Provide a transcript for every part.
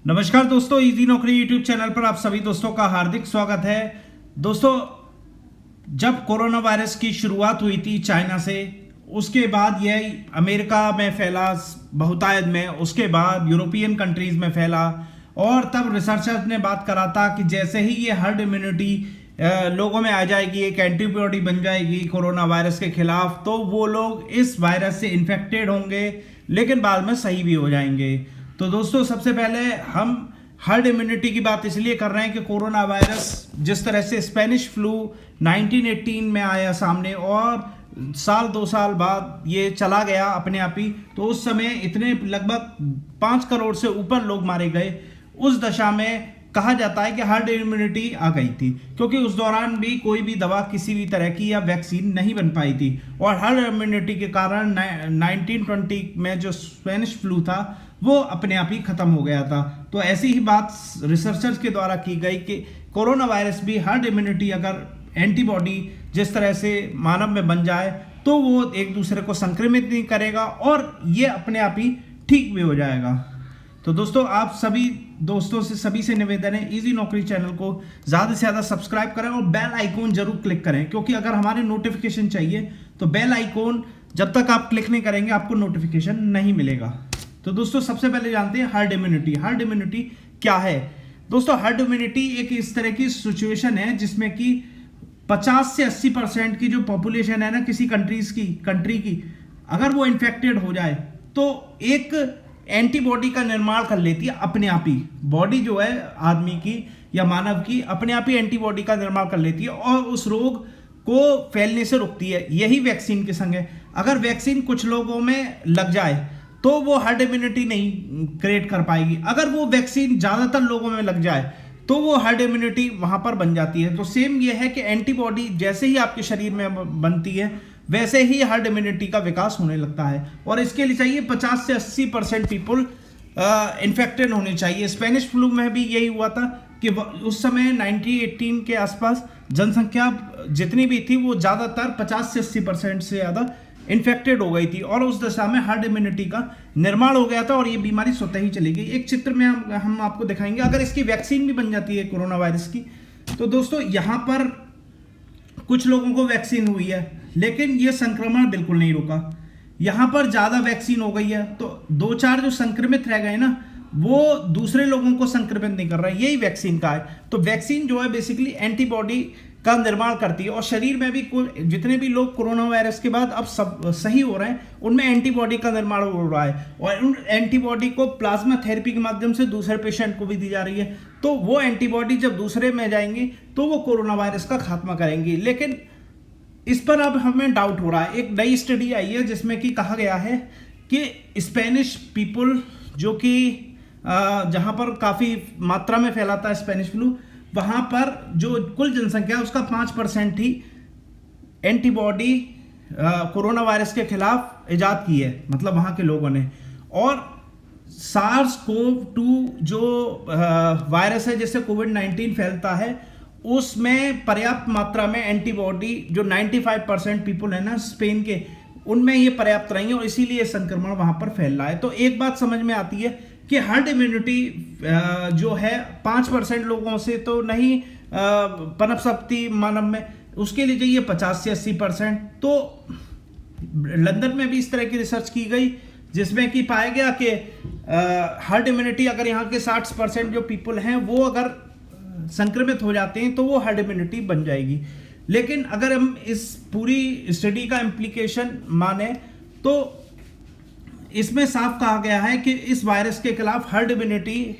नमस्कार दोस्तों, इजी नौकरी यूट्यूब चैनल पर आप सभी दोस्तों का हार्दिक स्वागत है। दोस्तों, जब कोरोना वायरस की शुरुआत हुई थी चाइना से, उसके बाद यह अमेरिका में फैला बहुतायत में, उसके बाद यूरोपियन कंट्रीज में फैला और तब रिसर्चर्स ने बात करा था कि जैसे ही ये हर्ड इम्यूनिटी लोगों में आ जाएगी, एक एंटीबॉडी बन जाएगी कोरोना वायरस के खिलाफ, तो वो लोग इस वायरस से इन्फेक्टेड होंगे लेकिन बाद में सही भी हो जाएंगे। तो दोस्तों, सबसे पहले हम हर्ड इम्यूनिटी की बात इसलिए कर रहे हैं कि कोरोना वायरस जिस तरह से स्पेनिश फ्लू 1918 में आया सामने और साल 2 साल बाद ये चला गया अपने आप ही, तो उस समय इतने लगभग 5 करोड़ से ऊपर लोग मारे गए। उस दशा में कहा जाता है कि हर्ड इम्यूनिटी आ गई थी, क्योंकि उस दौरान भी कोई भी दवा किसी भी तरह की या वैक्सीन नहीं बन पाई थी और हर्ड इम्यूनिटी के कारण 1920 में जो स्पेनिश फ्लू था वो अपने आप ही खत्म हो गया था। तो ऐसी ही बात रिसर्चर्स के द्वारा की गई कि कोरोना वायरस भी हर्ड इम्यूनिटी, अगर एंटीबॉडी जिस तरह से मानव में बन जाए तो वो एक दूसरे को संक्रमित नहीं करेगा और ये अपने आप ही ठीक भी हो जाएगा। तो दोस्तों, आप सभी दोस्तों से सभी से निवेदन है, इजी नौकरी चैनल को ज़्यादा से ज़्यादा सब्सक्राइब करें और बेल आइकॉन जरूर क्लिक करें, क्योंकि अगर हमारे नोटिफिकेशन चाहिए तो बेल आइकॉन जब तक आप क्लिक नहीं करेंगे आपको नोटिफिकेशन नहीं मिलेगा। तो दोस्तों, सबसे पहले जानते हैं हर्ड इम्यूनिटी। हर्ड इम्यूनिटी क्या है? दोस्तों, हर्ड इम्यूनिटी एक इस तरह की सिचुएशन है जिसमें कि 50 से 80% की जो पॉपुलेशन है ना किसी कंट्री की, अगर वो इन्फेक्टेड हो जाए तो एक एंटीबॉडी का निर्माण कर लेती है अपने आप ही। बॉडी जो है आदमी की या मानव की अपने आप ही एंटीबॉडी का निर्माण कर लेती है और उस रोग को फैलने से रोकती है। यही वैक्सीन के संग है। अगर वैक्सीन कुछ लोगों में लग जाए तो वो हर्ड इम्यूनिटी नहीं क्रिएट कर पाएगी। अगर वो वैक्सीन ज़्यादातर लोगों में लग जाए तो वो हर्ड इम्यूनिटी वहाँ पर बन जाती है। तो सेम ये है कि एंटीबॉडी जैसे ही आपके शरीर में बनती है वैसे ही हर्ड इम्यूनिटी का विकास होने लगता है और इसके लिए चाहिए 50 से 80% पीपल इन्फेक्टेड होने चाहिए। स्पेनिश फ्लू में भी यही हुआ था कि उस समय 1918 के आसपास जनसंख्या जितनी भी थी वो ज़्यादातर 50 से 80% से ज़्यादा इन्फेक्टेड हो गई थी और उस दशा में हर्ड इम्यूनिटी का निर्माण हो गया था और ये बीमारी स्वतः ही चली गई। एक चित्र में हम आपको दिखाएंगे, अगर इसकी वैक्सीन भी बन जाती है कोरोना वायरस की, तो दोस्तों यहाँ पर कुछ लोगों को वैक्सीन हुई है लेकिन ये संक्रमण बिल्कुल नहीं रुका। यहाँ पर ज़्यादा वैक्सीन हो गई है तो 2-4 जो संक्रमित रह गए ना वो दूसरे लोगों को संक्रमित नहीं कर रहा है। यही वैक्सीन का है। तो वैक्सीन जो है बेसिकली एंटीबॉडी का निर्माण करती है और शरीर में भी जितने भी लोग कोरोना वायरस के बाद अब सब सही हो रहे हैं उनमें एंटीबॉडी का निर्माण हो रहा है और उन एंटीबॉडी को प्लाज्मा थेरेपी के माध्यम से दूसरे पेशेंट को भी दी जा रही है। तो वो एंटीबॉडी जब दूसरे में जाएंगी तो वो कोरोना वायरस का खात्मा करेंगी। लेकिन इस पर अब हमें डाउट हो रहा है। एक नई स्टडी आई है जिसमें कि कहा गया है कि स्पेनिश पीपल जो कि जहाँ पर काफ़ी मात्रा में फैला था स्पेनिश फ्लू, वहाँ पर जो कुल जनसंख्या है उसका 5% ही एंटीबॉडी कोरोना वायरस के खिलाफ इजाद की है, मतलब वहाँ के लोगों ने। और SARS-CoV-2 जो वायरस है जिससे कोविड-19 फैलता है उसमें पर्याप्त मात्रा में एंटीबॉडी जो 95% पीपल है ना स्पेन के, उनमें ये पर्याप्त रही है और इसीलिए संक्रमण वहाँ पर फैल रहा है। तो एक बात समझ में आती है कि हर्ड इम्यूनिटी जो है 5% लोगों से तो नहीं पनप सकती मानव में, उसके लिए चाहिए 50 से 80%। तो लंदन में भी इस तरह की रिसर्च की गई जिसमें कि पाया गया कि हर्ड इम्यूनिटी अगर यहाँ के 60% जो पीपल हैं वो अगर संक्रमित हो जाते हैं तो वो हर्ड इम्यूनिटी बन जाएगी। लेकिन अगर हम इस पूरी स्टडी का इम्प्लीकेशन माने तो इसमें साफ कहा गया है कि इस वायरस के खिलाफ हर्ड इम्यूनिटी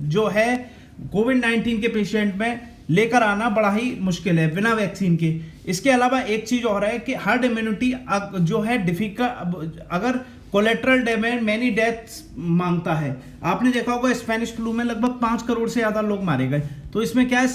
जो है कोविड-19 के पेशेंट में लेकर आना बड़ा ही मुश्किल है बिना वैक्सीन के। इसके अलावा एक चीज और है कि हर्ड इम्यूनिटी जो है डिफिकल्ट, अगर कोलेट्रल डैमेज मैनी डेथ्स मांगता है। आपने देखा होगा स्पेनिश फ्लू में लगभग 5 करोड़ से ज़्यादा लोग मारे गए। तो इसमें क्या है,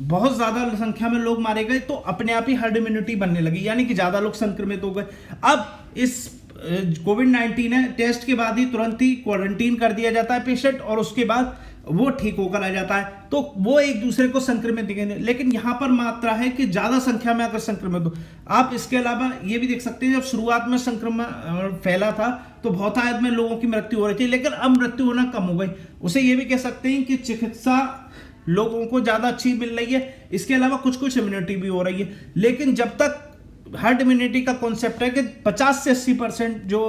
बहुत ज़्यादा संख्या में लोग मारे गए तो अपने आप ही हर्ड इम्यूनिटी बनने लगी, यानी कि ज़्यादा लोग संक्रमित हो गए। अब इस कोविड-19 है, टेस्ट के बाद ही तुरंत ही क्वारंटीन कर दिया जाता है पेशेंट और उसके बाद वो ठीक होकर आ जाता है, तो वो एक दूसरे को संक्रमित दिखेंगे। लेकिन यहाँ पर मात्रा है कि ज़्यादा संख्या में अगर संक्रमित हो। आप इसके अलावा ये भी देख सकते हैं, जब शुरुआत में संक्रमण फैला था तो बहुतायत में लोगों की मृत्यु हो रही थी, लेकिन अब मृत्यु होना कम हो गई। उसे ये भी कह सकते हैं कि चिकित्सा लोगों को ज़्यादा अच्छी मिल रही है। इसके अलावा कुछ कुछ इम्यूनिटी भी हो रही है, लेकिन जब तक हर्ड इम्यूनिटी का कॉन्सेप्ट है कि 50 से 80% जो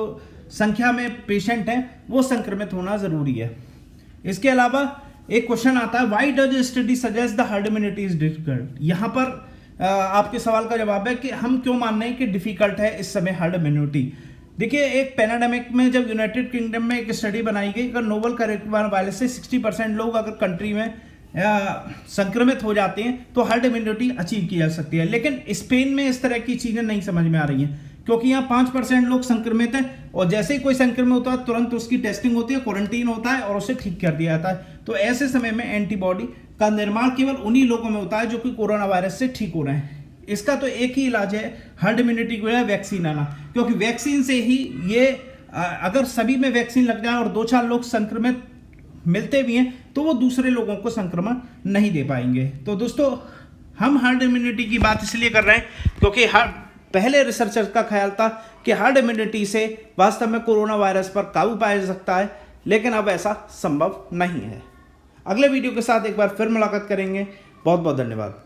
संख्या में पेशेंट हैं वो संक्रमित होना जरूरी है। इसके अलावा एक क्वेश्चन आता है, why does study suggest the herd immunity is difficult. यहाँ पर आपके सवाल का जवाब है कि हम क्यों मान रहे हैं कि डिफिकल्ट है इस समय हर्ड इम्यूनिटी। देखिए, एक पैराडेमिक में जब यूनाइटेड किंगडम में एक स्टडी बनाई गई, अगर नोवल कोरोना वायरस से 60% लोग अगर कंट्री में संक्रमित हो जाते हैं तो हर्ड इम्यूनिटी अचीव की जा सकती है। लेकिन स्पेन में इस तरह की चीजें नहीं समझ में आ रही हैं, क्योंकि यहाँ 5% लोग संक्रमित हैं और जैसे ही कोई संक्रमित होता है तुरंत उसकी टेस्टिंग होती है, क्वारंटीन होता है और उसे ठीक कर दिया जाता है। तो ऐसे समय में एंटीबॉडी का निर्माण केवल उन्हीं लोगों में होता है जो कि कोरोना वायरस से ठीक हो रहे हैं। इसका तो एक ही इलाज है हर्ड इम्यूनिटी को, है वैक्सीन आना, क्योंकि वैक्सीन से ही ये अगर सभी में वैक्सीन लग जाए और 2-4 लोग संक्रमित मिलते भी हैं तो वो दूसरे लोगों को संक्रमण नहीं दे पाएंगे। तो दोस्तों, हम हर्ड इम्यूनिटी की बात इसलिए कर रहे हैं क्योंकि पहले रिसर्चर का ख्याल था कि हर्ड इम्यूनिटी से वास्तव में कोरोना वायरस पर काबू पाया जा सकता है, लेकिन अब ऐसा संभव नहीं है। अगले वीडियो के साथ एक बार फिर मुलाकात करेंगे। बहुत बहुत धन्यवाद।